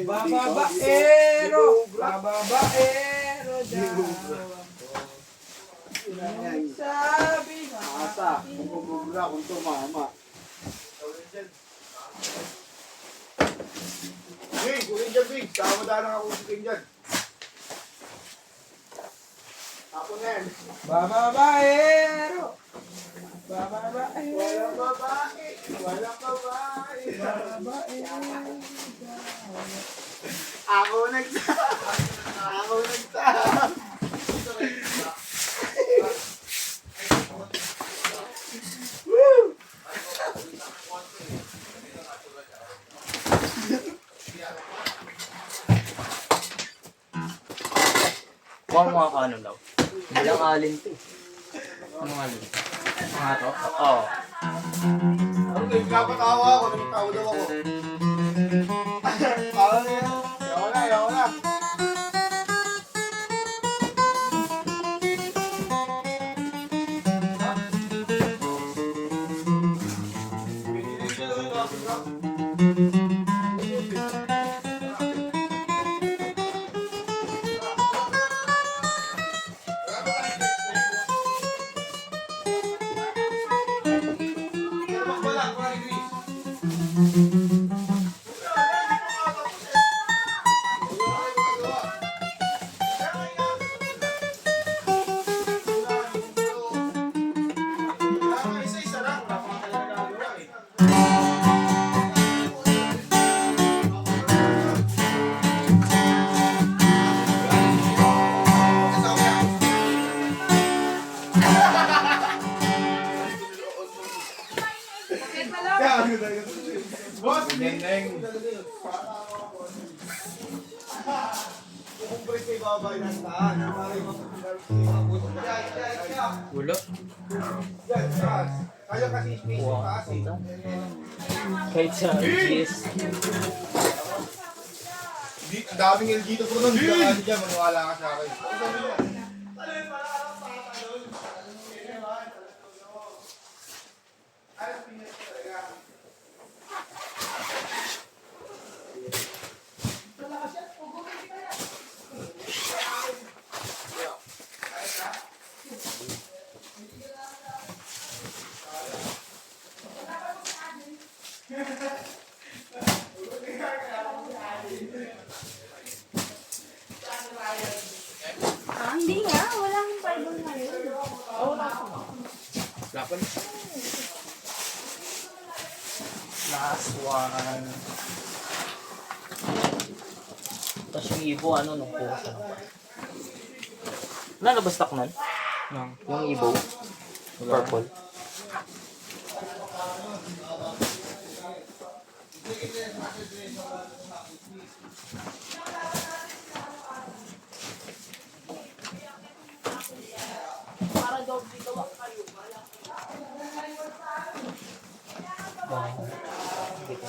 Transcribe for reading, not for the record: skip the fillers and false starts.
Bababaero! Bababaero daw. Sabi na. Asa, bumubura kung tumama. Hey, kunin dyan, Big. Tama dahil nakakusitin dyan. Ako na yan. Bababaero! Bababaero! Walang babae. Walang babae. Bababaero. Ako nagtama. Woo! Huwag mga kaano daw. Bilang alin to. Anong alin? Mga to? Oo. Ano kayo? Kapatawa ako. Nagtawa daw ako. Tawa na yan. Yawa na. Boss, Neng. Kung break may babay ng saan, Ulo. yan, taas. Kaya kasi space yung taas eh. Kahit sa GS. Ang daming LG to po nun. Hindi ka kasi dyan, maniwala ka sa akin. Hindi nga, wala akong Bible ngayon. Lapan. Last one. Tapos yung ibo, ano, nung bukas ano pa. Nalabas taknan? Yung ibo. Purple. Hindi ko.